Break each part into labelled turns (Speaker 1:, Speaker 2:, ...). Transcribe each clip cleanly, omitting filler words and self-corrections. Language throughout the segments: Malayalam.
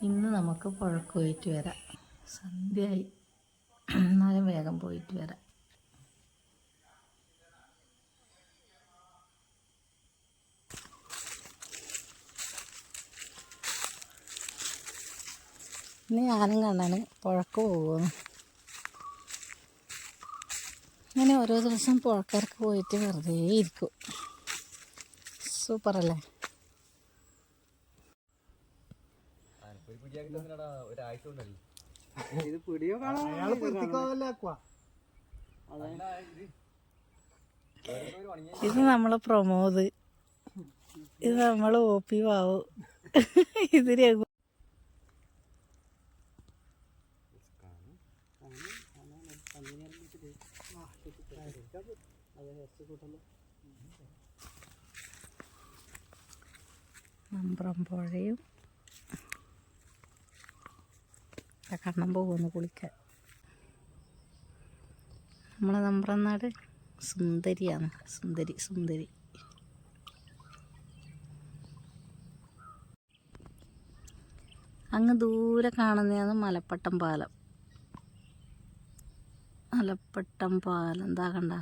Speaker 1: ഇന്ന് നമുക്ക് പുഴക്ക് പോയിട്ട് വരാം. സന്ധ്യയായി, എന്നാലും വേഗം പോയിട്ട് വരാം. ഇന്ന് ഞാനും കണ്ണന് പുഴക്ക് പോകുന്നു. അങ്ങനെ ഓരോ ദിവസം പുഴക്കരക്ക് പോയിട്ട് വെറുതെ ഇരിക്കും. സൂപ്പറല്ലേ? ഇത് നമ്മളെ പ്രമോദ്, ഇത് നമ്മള് ഓപ്പി വാവു, ഇത് രഘു. നമ്പ്രം പുഴയും കണ്ണം പോകുന്നു കുളിക്കാൻ. നമ്മളെ നമ്പ്രം നാട് സുന്ദരിയാണ്. സുന്ദരി സുന്ദരി. അങ്ങ് ദൂരെ കാണുന്നതാണ് മലപ്പട്ടം പാലം. മലപ്പട്ടം പാലം എന്താ കണ്ട?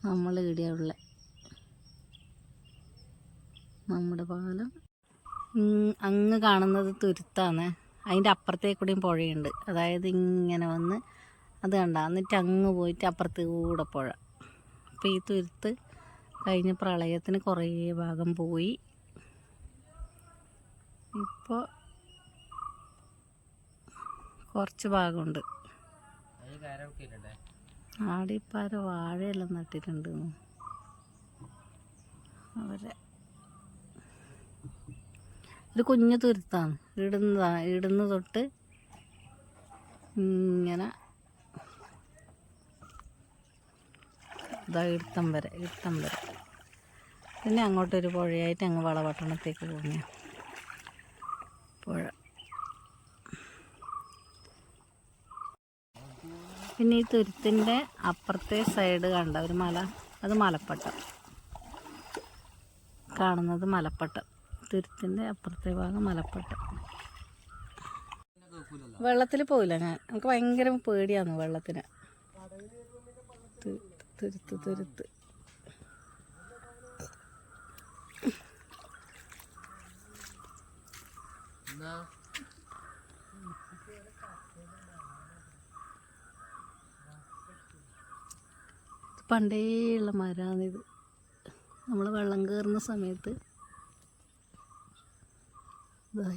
Speaker 1: നമ്മൾ ഇവിടെയുള്ള നമ്മുടെ പാലം. അങ്ങ് കാണുന്നത് തുരുത്താണ്. അതിൻ്റെ അപ്പുറത്തേക്കൂടെയും പുഴയുണ്ട്. അതായത് ഇങ്ങനെ വന്ന് അത് കണ്ട, എന്നിട്ട് അങ്ങ് പോയിട്ട് അപ്പുറത്ത് കൂടെ പുഴ. അപ്പോൾ ഈ തുരുത്ത് കഴിഞ്ഞ പ്രളയത്തിന് കുറേ ഭാഗം പോയി. ഇപ്പോൾ കുറച്ച് ഭാഗമുണ്ട്. ആടിപ്പാര വാഴയെല്ലാം നട്ടിട്ടുണ്ട്. അവരെ ഇത് കുഞ്ഞു തുരുത്താണ്. ഇടുന്ന് തൊട്ട് ഇങ്ങനെ ഇതാ ഇടുത്തം വരെ. പിന്നെ അങ്ങോട്ടൊരു പുഴയായിട്ട് അങ്ങ് വളപട്ടണത്തേക്ക് പോകുന്ന പുഴ. പിന്നെ ഈ തുരുത്തിൻ്റെ അപ്പുറത്തെ സൈഡ് കണ്ട ഒരു മല, അത് മലപ്പട്ടം. കാണുന്നത് മലപ്പട്ടം. തുരുത്തിൻ്റെ അപ്പുറത്തെ ഭാഗം മലപ്പട്ടം. വെള്ളത്തിൽ പോവില്ല ഞാൻ. എനിക്ക് ഭയങ്കര പേടിയാണ് വെള്ളത്തിന്. തുരുത്ത് പണ്ടേയുള്ള മരമാണിത്. നമ്മൾ വെള്ളം കയറുന്ന സമയത്ത്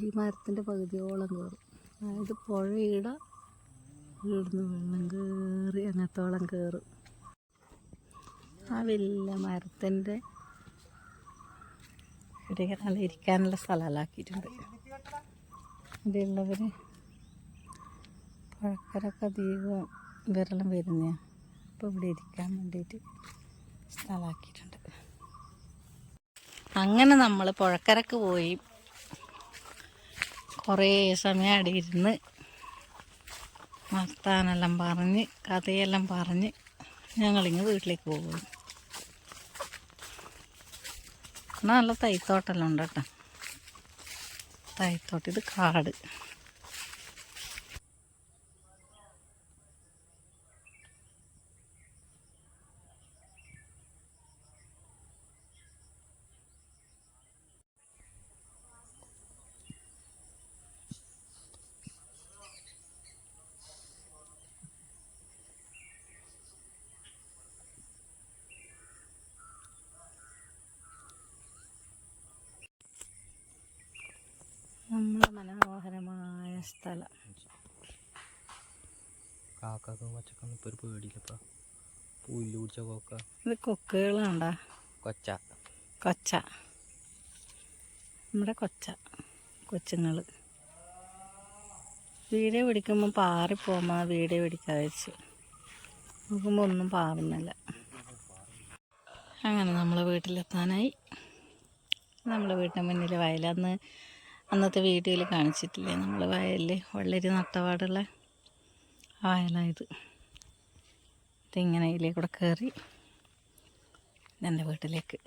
Speaker 1: ഈ മരത്തിൻ്റെ പകുതിയോളം കയറും. അതായത് പുഴയുടെ ഇവിടുന്ന് വെള്ളം കയറി അങ്ങത്തോളം കയറും. ആ വലിയ മരത്തിൻ്റെ ഇവിടെയൊക്കെ നല്ല ഇരിക്കാനുള്ള സ്ഥലമെല്ലാം ആക്കിയിട്ടുണ്ട്. ഇവിടെയുള്ളവർ പുഴക്കരൊക്കെ അധികം ഇവരെല്ലാം വരുന്നതാണ്. അപ്പോൾ ഇവിടെ ഇരിക്കാൻ വേണ്ടിയിട്ട് സ്ഥലമാക്കിയിട്ടുണ്ട്. അങ്ങനെ നമ്മൾ പുഴക്കരക്ക് പോയി കുറേ സമയം അവിടെ ഇരുന്ന് വർത്താനെല്ലാം പറഞ്ഞ് കഥയെല്ലാം പറഞ്ഞ് ഞങ്ങളിങ്ങ് വീട്ടിലേക്ക് പോകും. നല്ല തൈത്തോട്ടെല്ലാം ഉണ്ട് കേട്ടോ. തൈത്തോട്ടം, ഇത് കാട്. നമ്മുടെ മനോഹരമായ സ്ഥലം. ഇത് കൊക്കുകളുണ്ടാ? കൊച്ച നമ്മുടെ കൊച്ചുങ്ങൾ വീഡിയോ പിടിക്കുമ്പോൾ പാറിപ്പോകുമ്പോൾ വീഡിയോ പിടിക്കാതെ വെച്ച് നോക്കുമ്പോൾ ഒന്നും പാറുന്നില്ല. അങ്ങനെ നമ്മൾ വീട്ടിലെത്താനായി. നമ്മളെ വീട്ടിന് മുന്നിൽ വയൽ, അന്നത്തെ വീഡിയോയിൽ കാണിച്ചിട്ടില്ലേ നമ്മൾ വയലിൽ വെള്ളരി നട്ടപാടുള്ള വയലായത്. ഇതിങ്ങനെ ഇതിലേക്കൂടെ കയറി എൻ്റെ വീട്ടിലേക്ക്